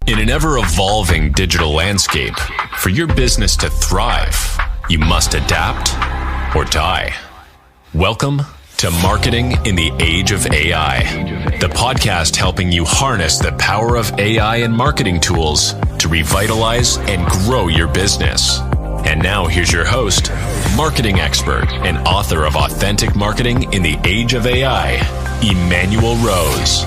In an ever-evolving digital landscape, for your business to thrive, you must adapt or die. Welcome to Marketing in the Age of AI, the podcast helping you harness the power of AI and marketing tools to revitalize and grow your business. And now here's your host, marketing expert and author of Authentic Marketing in the Age of AI, Emanuel Rose.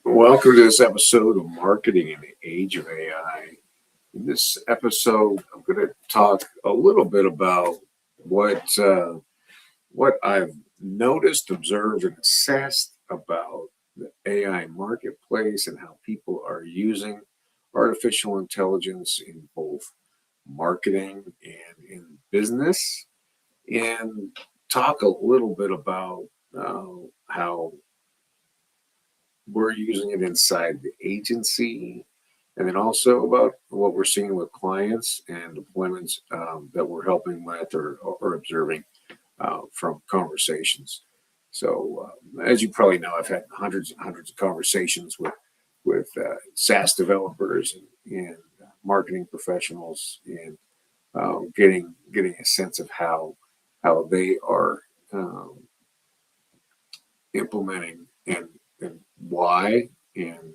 Welcome to this episode of Marketing in the Age of AI. In this episode, I'm going to talk a little bit about what I've noticed, observed, and assessed about the AI marketplace and how people are using artificial intelligence in both marketing and in business, and talk a little bit about how we're using it inside the agency, and then also about what we're seeing with clients and deployments that we're helping with or observing from conversations. So as you probably know, I've had hundreds and hundreds of conversations with SaaS developers and marketing professionals, and getting a sense of how they are implementing and why, and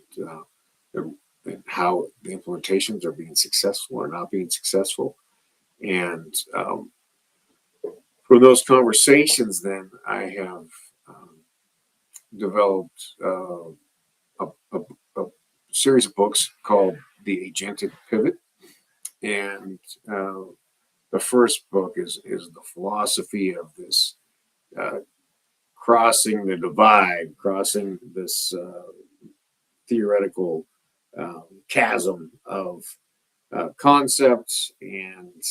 how the implementations are being successful or not being successful. And for those conversations, then I have developed a series of books called the Agentic Pivot. And the first book is the philosophy of this crossing the divide, crossing this theoretical chasm of concepts and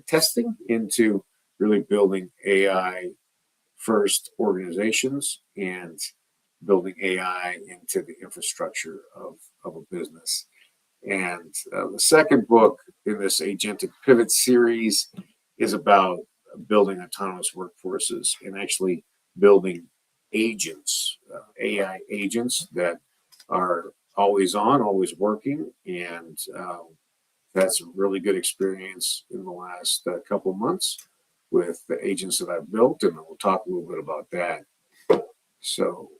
testing into really building AI first organizations and building AI into the infrastructure of a business. And the second book in this Agentic Pivot series is about building autonomous workforces and actually building agents, AI agents that are always on, always working. And that's a really good experience in the last couple of months with the agents that I've built, and we'll talk a little bit about that. So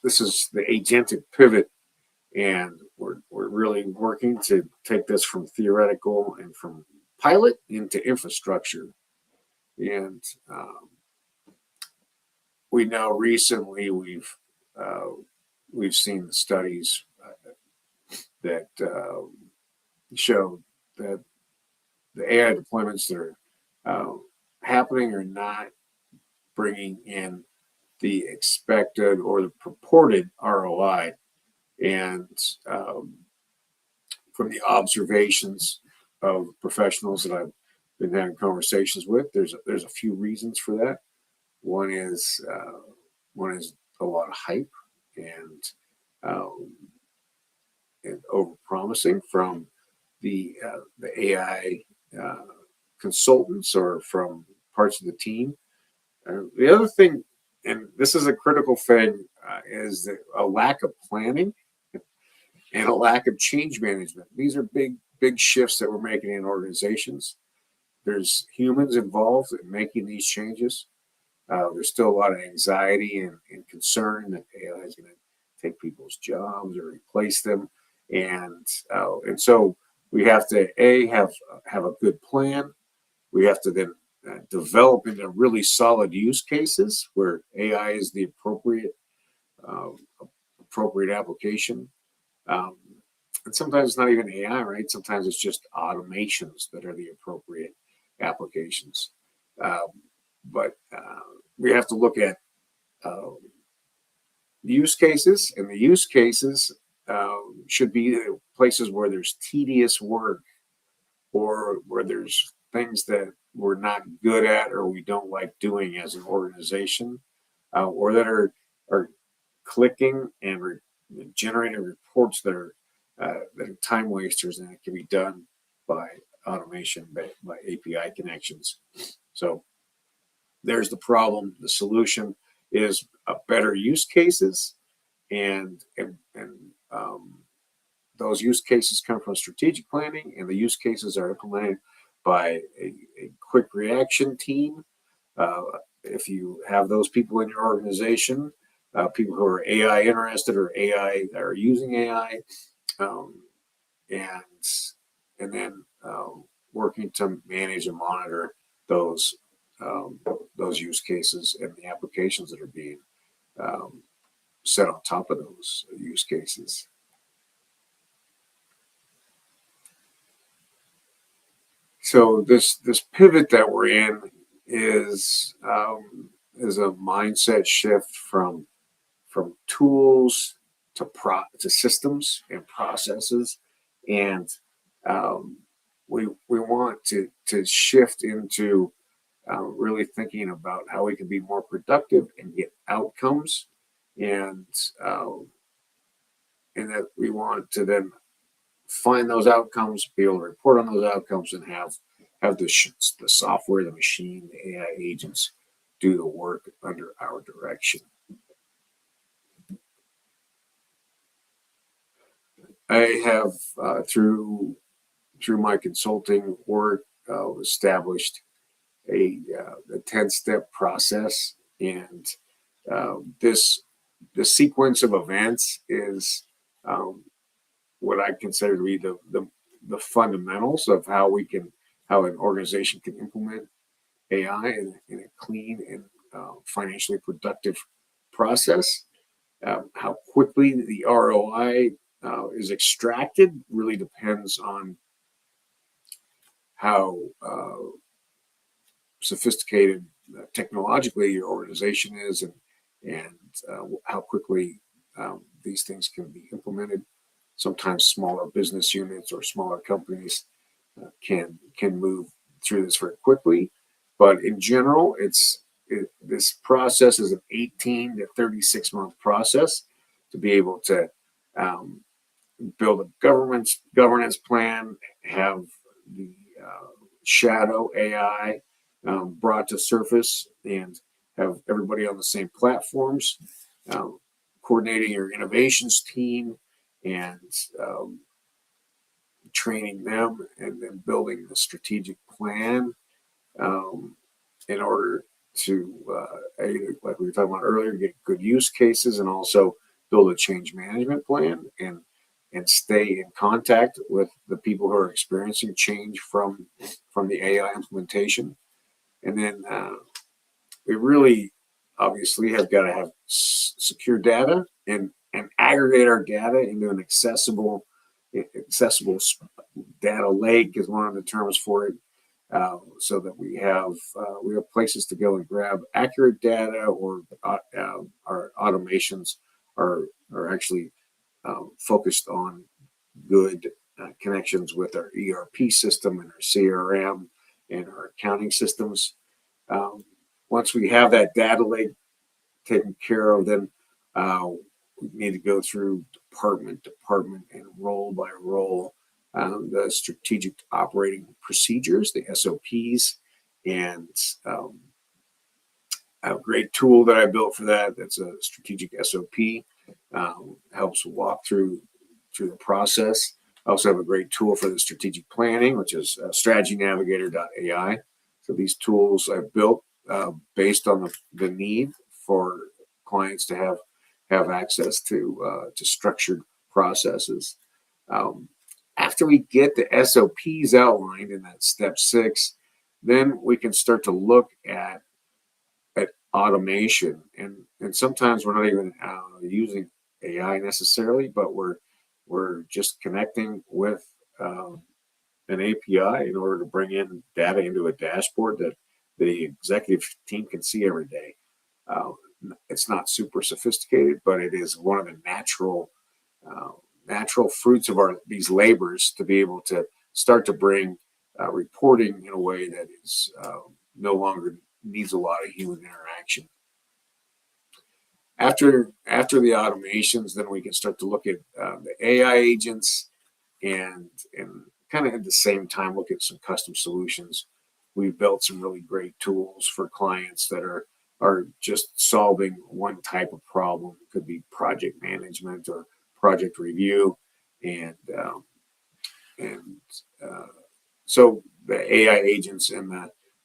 this is the Agentic Pivot, and we're really working to take this from theoretical and from pilot into infrastructure. And we know recently we've seen studies that show that the AI deployments that are happening are not bringing in the expected or the purported ROI. And from the observations of professionals that I've been having conversations with, there's a few reasons for that. One is a lot of hype and over-promising from the AI consultants or from parts of the team. The other thing, and this is a critical thing, is a lack of planning and a lack of change management. These are big shifts that we're making in organizations. There's humans involved in making these changes. There's still a lot of anxiety and concern that AI is going to take people's jobs or replace them, and so we have to have a good plan. We have to then develop into really solid use cases where AI is the appropriate application. And sometimes it's not even AI, right? Sometimes it's just automations that are the appropriate applications. But we have to look at use cases, and the use cases should be places where there's tedious work, or where there's things that we're not good at or we don't like doing as an organization, or that are clicking and generating reports that are time wasters, and it can be done by automation, by API connections. So there's the problem. The solution is better use cases, and those use cases come from strategic planning, and the use cases are implemented by a quick reaction team. If you have those people in your organization, people who are AI interested or AI that are using AI, um, and then working to manage and monitor those those use cases and the applications that are being um, set on top of those use cases. So this pivot that we're in is a mindset shift from tools to systems and processes, and we want to shift into really thinking about how we can be more productive and get outcomes, and uh, and that we want to then find those outcomes, be able to report on those outcomes, and have the software, the machine, the AI agents do the work under our direction. I have through my consulting work established a 10-step process, and this the sequence of events is um, what I consider to be the fundamentals of how an organization can implement AI in a clean and financially productive process. How quickly the ROI is extracted really depends on how sophisticated technologically your organization is, and how quickly these things can be implemented. Sometimes smaller business units or smaller companies can move through this very quickly, but in general, this process is an 18 to 36-month process to be able to um, build a governance plan, have the shadow AI brought to surface, and have everybody on the same platforms, um, coordinating your innovations team, and training them, and then building the strategic plan um, in order to, like we were talking about earlier, get good use cases, and also build a change management plan, and stay in contact with the people who are experiencing change from the AI implementation. And then we really obviously have got to have secure data, and aggregate our data into an accessible data lake is one of the terms for it, so that we have places to go and grab accurate data, or our automations are actually focused on good connections with our ERP system and our CRM and our accounting systems. Um, Once we have that data lake taken care of, then we need to go through department and role by role, the strategic operating procedures, the SOPs, and a great tool that I built for that. That's a strategic SOP. Helps walk through the process. I also have a great tool for the strategic planning, which is strategynavigator.ai. So these tools I've built based on the need for clients to have access to structured processes. Um, After we get the SOPs outlined in that step 6, then we can start to look at automation, and sometimes we're not even using AI necessarily, but we're just connecting with an API in order to bring in data into a dashboard that the executive team can see every day. Uh, it's not super sophisticated, but it is one of the uh, natural fruits of these labors to be able to start to bring reporting in a way that is no longer needs a lot of human interaction. After the automations, then we can start to look at the AI agents and kind of at the same time look at some custom solutions. We've built some really great tools for clients that are just solving one type of problem. It could be project management or project review, and and so the AI agents and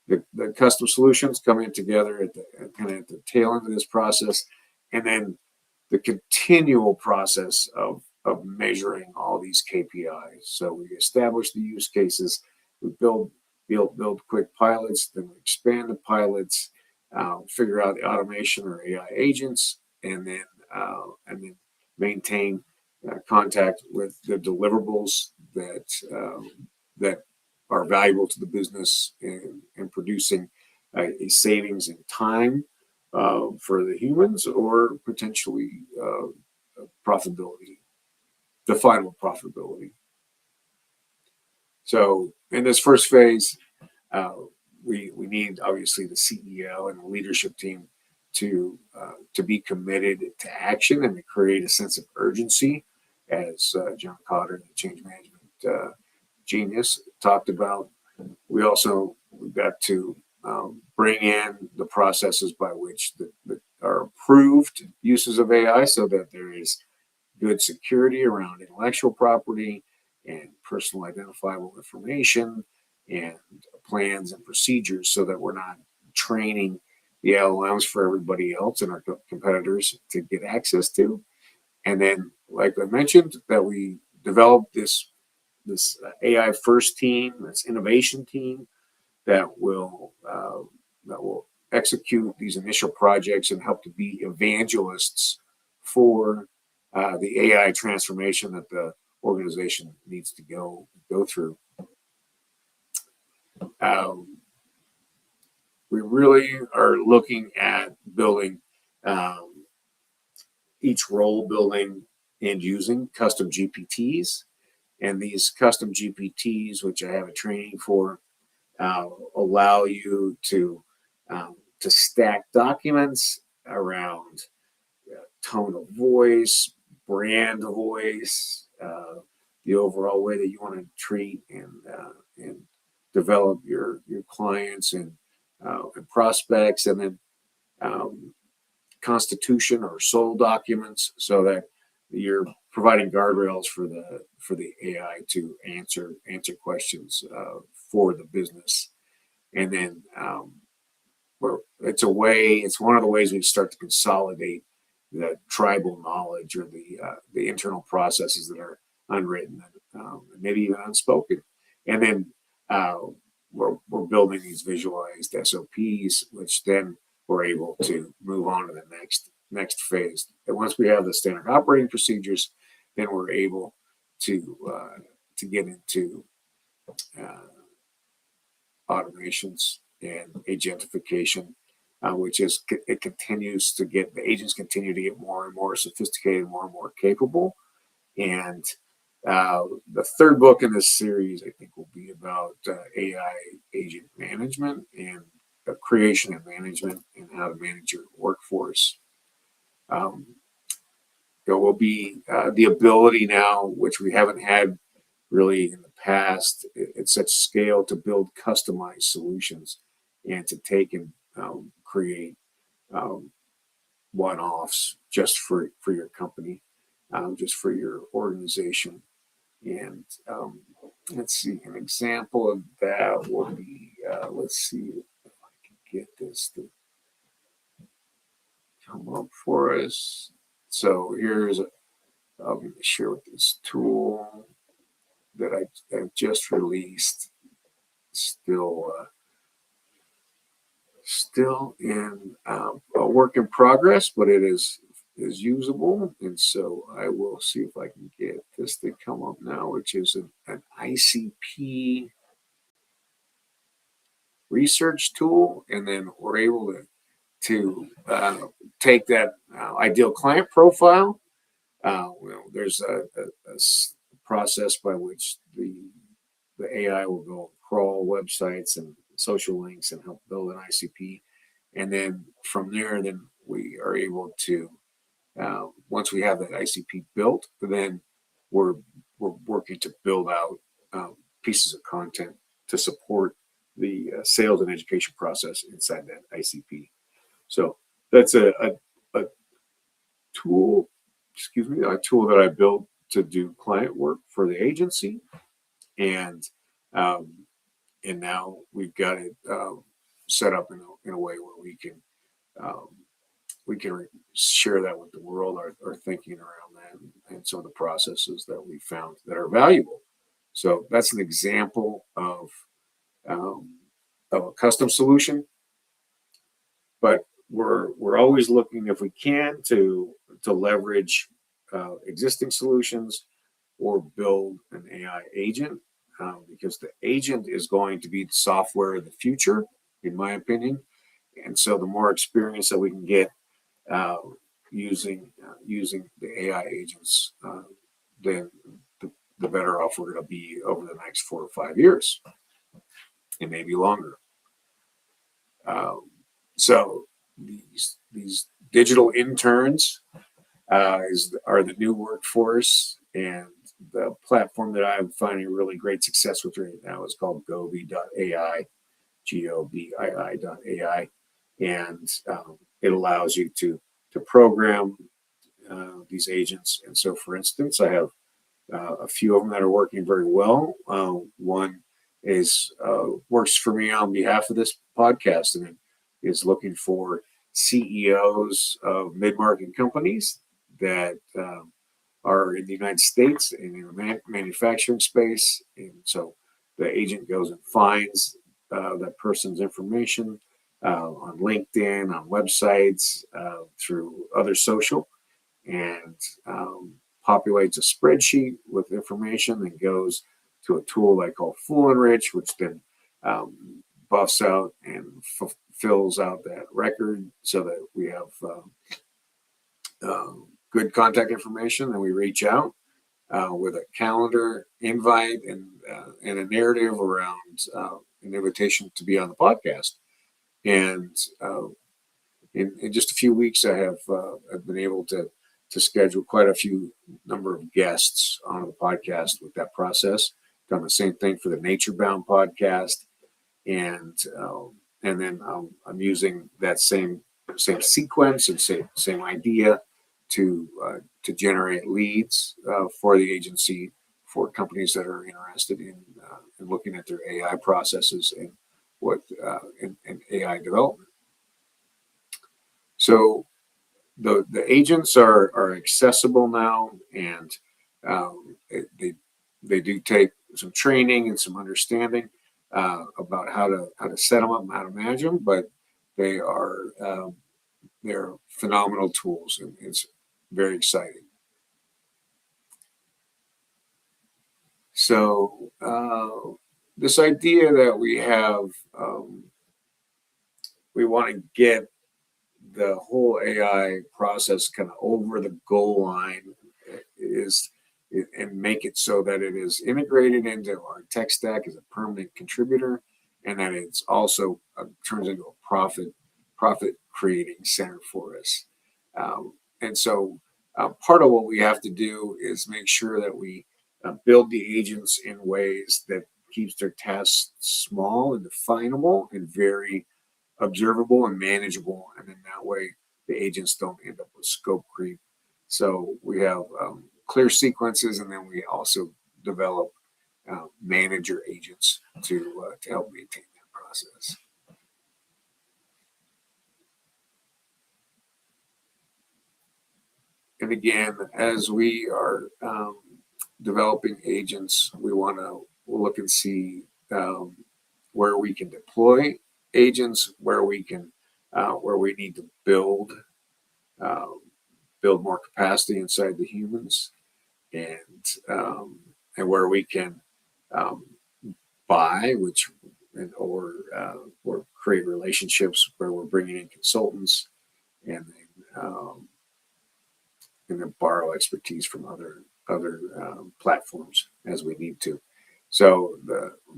the custom solutions come in together at the kind of at the tail end of this process, and then the continual process of measuring all these KPIs. So we establish the use cases, we build quick pilots, then we expand the pilots, figure out the automation or AI agents, and then maintain contact with the deliverables that are valuable to the business and producing a savings in time for the humans or potentially profitability, the final profitability. So in this first phase, we need obviously the CEO and the leadership team to be committed to action and to create a sense of urgency, as John Cotter, the change management genius, talked about. We've got to bring in the processes by which are approved uses of AI, so that there is good security around intellectual property and personal identifiable information and plans and procedures, so that we're not training the LLMs for everybody else and our competitors to get access to. And then, like I mentioned, that we developed this AI first team, this innovation team that will execute these initial projects and help to be evangelists for the AI transformation that the organization needs to go through. We really are looking at building each role, building and using custom GPTs, and these custom GPTs, which I have a training for, allow you to stack documents around tone of voice, brand voice, the overall way that you want to treat and develop your clients and prospects, and then constitution or soul documents, so that you're providing guardrails for the AI to answer questions for the business. And then it's one of the ways we start to consolidate the tribal knowledge or the internal processes that are unwritten, maybe even unspoken. And then we're building these visualized SOPs, which then we're able to move on to the next phase. And once we have the standard operating procedures, then we're able to get into automations and agentification, which is it continues to get, the agents continue to get more and more sophisticated, more and more capable. And the third book in this series, I think, will be about AI agent management and creation and management and how to manage your workforce. There will be the ability now, which we haven't had really in the past, at such scale, to build customized solutions and to take and create one-offs just for your company, just for your organization. And let's see, an example of that will be, let's see if I can get this to come up for us. So here's, I'm going to share with this tool that I've just released, still in a work in progress, but it is usable. And so I will see if I can get this to come up now, which is an ICP research tool. And then we're able to take that ideal client profile. There's a process by which the AI will go crawl websites and social links and help build an ICP. And then from there, then we are able to once we have that ICP built, then we're working to build out pieces of content to support the sales and education process inside that ICP. So that's a tool, a tool that I built to do client work for the agency, and now we've got it set up in a way where we can share that with the world, our thinking around that, and some of the processes that we found that are valuable. So that's an example of a custom solution, but we're always looking, if we can, to leverage existing solutions or build an AI agent, because the agent is going to be the software of the future, in my opinion. And so the more experience that we can get using the AI agents, then the better off we're going to be over the next 4 or 5 years, and maybe longer. So these digital interns are the new workforce, and the platform that I'm finding really great success with right now is called Gobii.ai, Gobii.ai, and it allows you to program these agents. And so, for instance, I have a few of them that are working very well. One is works for me on behalf of this podcast, and it is looking for CEOs of mid-market companies that are in the United States and in the manufacturing space. And so the agent goes and finds that person's information on LinkedIn, on websites, through other social, and populates a spreadsheet with information, and goes to a tool I call Full Enrich, which then buffs out and fills out that record so that we have good contact information. And we reach out with a calendar invite and a narrative around an invitation to be on the podcast. And in just a few weeks, I've been able to schedule quite a few number of guests on the podcast with that process. Done the same thing for the Nature Bound podcast, and then I'm using that same sequence and same idea to generate leads for the agency, for companies that are interested in looking at their AI processes and what in AI development. So the agents are accessible now, and they do take some training and some understanding about how to set them up and how to manage them, but they're phenomenal tools, and it's very exciting. So this idea that we have, we want to get the whole AI process kind of over the goal line and make it so that it is integrated into our tech stack as a permanent contributor, and that it's also turns into a profit creating center for us. And so part of what we have to do is make sure that we build the agents in ways that keeps their tasks small and definable and very observable and manageable, and then that way the agents don't end up with scope creep. So we have clear sequences, and then we also develop manager agents to help maintain that process. And again, as we are developing agents, we want to look and see where we can deploy agents, where we need to build more capacity inside the humans, and where we can buy, or create relationships where we're bringing in consultants, and then borrow expertise from other platforms as we need to. So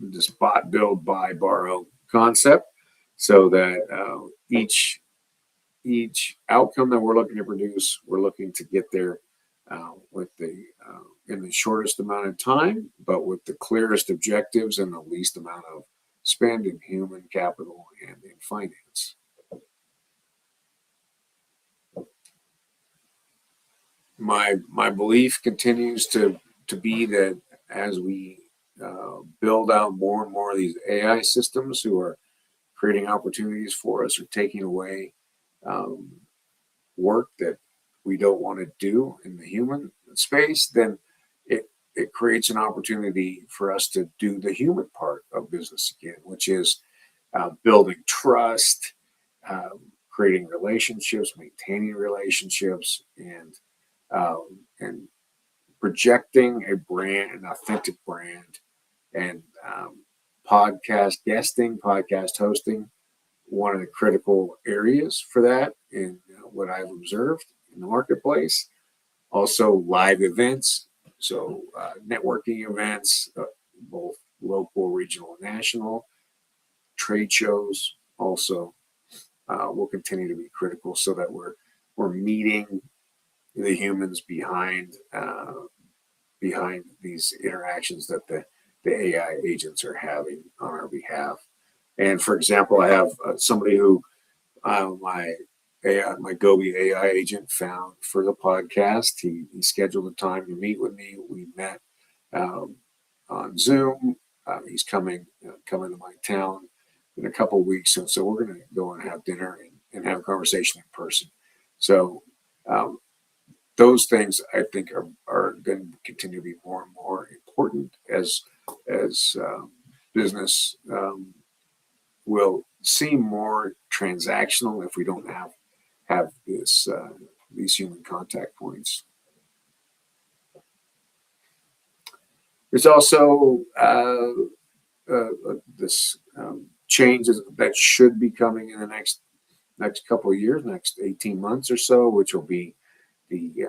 this bot, build, buy, borrow concept, so that each each outcome that we're looking to produce, we're looking to get there with the in the shortest amount of time, but with the clearest objectives and the least amount of spend in human capital and in finance. My belief continues to be that as we build out more and more of these AI systems who are creating opportunities for us or taking away um, work that we don't want to do in the human space, then it creates an opportunity for us to do the human part of business again, which is building trust, creating relationships, maintaining relationships, and projecting a brand, an authentic brand, and podcast guesting, podcast hosting, one of the critical areas for that in what I've observed in the marketplace. Also, live events, so networking events, both local, regional, and national, trade shows also will continue to be critical so that we're meeting the humans behind these interactions that the AI agents are having on our behalf. And for example, I have somebody who my Gobi AI agent found for the podcast. He scheduled a time to meet with me. We met on Zoom. He's coming to my town in a couple of weeks, and so we're going to go and have dinner and have a conversation in person. So those things I think are going to continue to be more and more important as business will seem more transactional if we don't have these human contact points. There's also this changes that should be coming in the next couple of years, next 18 months or so, which will be the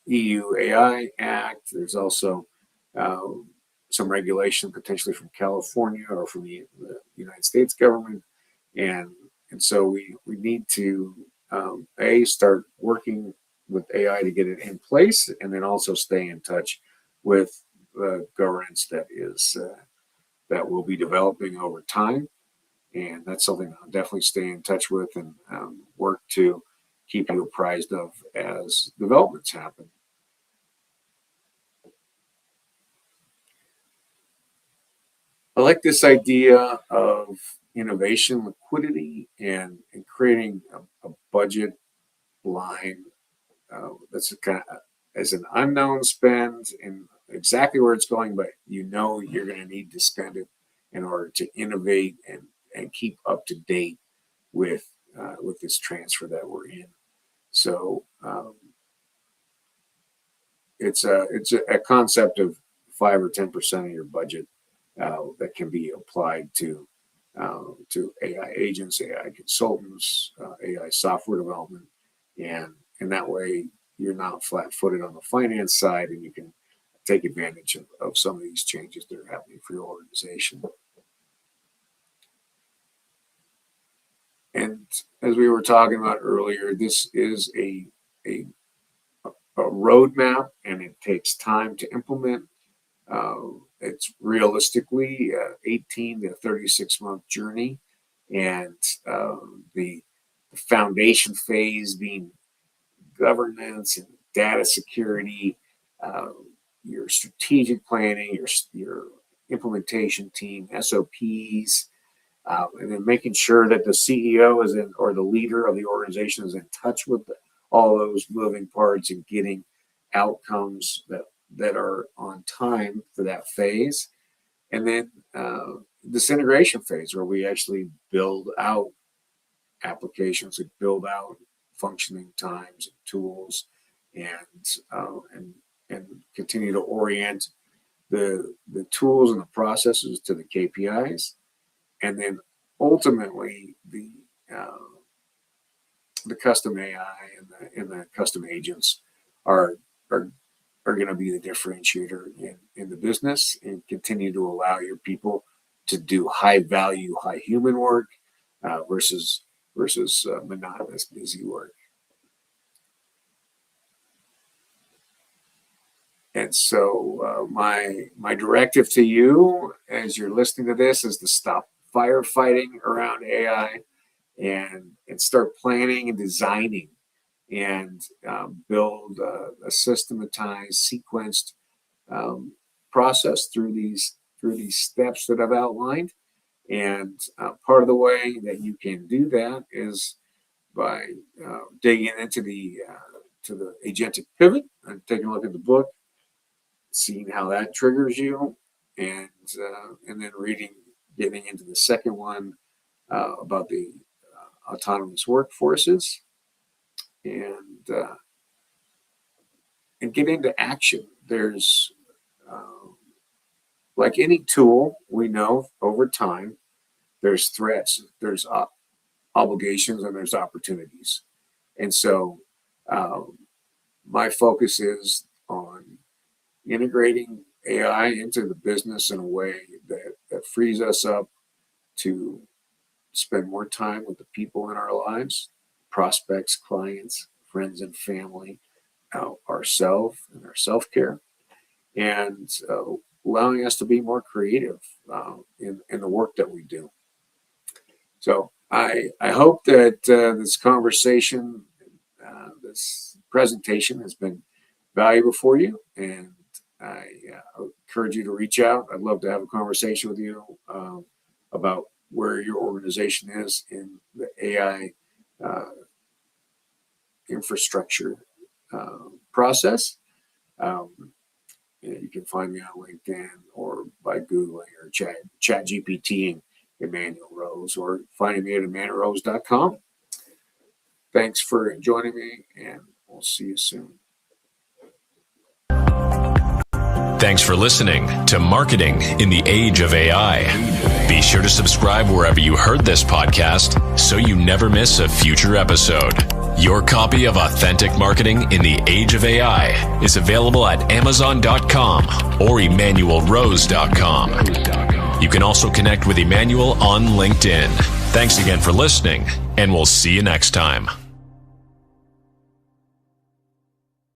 EU AI Act. There's also some regulation potentially from California or from the United States government, and so we need to start working with AI to get it in place, and then also stay in touch with the governance that will be developing over time, and that's something I'll definitely stay in touch with and work to keep you apprised of as developments happen. I like this idea of innovation, liquidity, and creating a budget line that's a kind of as an unknown spend and exactly where it's going, but you're going to need to spend it in order to innovate and keep up to date with this transfer that we're in. So it's a concept of 5 or 10% of your budget that can be applied to AI agents, AI consultants, AI software development, and that way you're not flat-footed on the finance side, and you can take advantage of some of these changes that are happening for your organization. And as we were talking about earlier, this is a roadmap, and it takes time to implement. It's realistically 18 to 36-month journey, and the foundation phase being governance and data security, your strategic planning, your implementation team, SOPs, and then making sure that the CEO is in, or the leader of the organization is in touch with all those moving parts and getting outcomes that are on time for that phase. And then this integration phase where we actually build out applications, we build out functioning times and tools, and continue to orient the tools and the processes to the KPIs, and then ultimately the custom AI and the custom agents are going to be the differentiator in the business, and continue to allow your people to do high value, high human work versus versus monotonous, busy work. And so my directive to you as you're listening to this is to stop firefighting around AI and start planning and designing and build a systematized, sequenced process through these steps that I've outlined. And part of the way that you can do that is by digging into the Agentic Pivot and taking a look at the book, seeing how that triggers you, and then getting into the second one about the autonomous workforces, and get into action. There's like any tool, we know over time, there's threats, there's obligations, and there's opportunities. And so my focus is on integrating AI into the business in a way that frees us up to spend more time with the people in our lives, prospects, clients, friends, and family, ourselves and our self-care, and allowing us to be more creative in the work that we do. So I hope that this conversation, this presentation has been valuable for you, and I encourage you to reach out. I'd love to have a conversation with you about where your organization is in the AI infrastructure process. You can find me on LinkedIn or by Googling or Chat GPT Emanuel Rose, or finding me at EmanuelRose.com. Thanks for joining me, and we'll see you soon. Thanks for listening to Marketing in the Age of AI. Be sure to subscribe wherever you heard this podcast so you never miss a future episode. Your copy of Authentic Marketing in the Age of AI is available at Amazon.com or EmanuelRose.com. You can also connect with Emanuel on LinkedIn. Thanks again for listening, and we'll see you next time.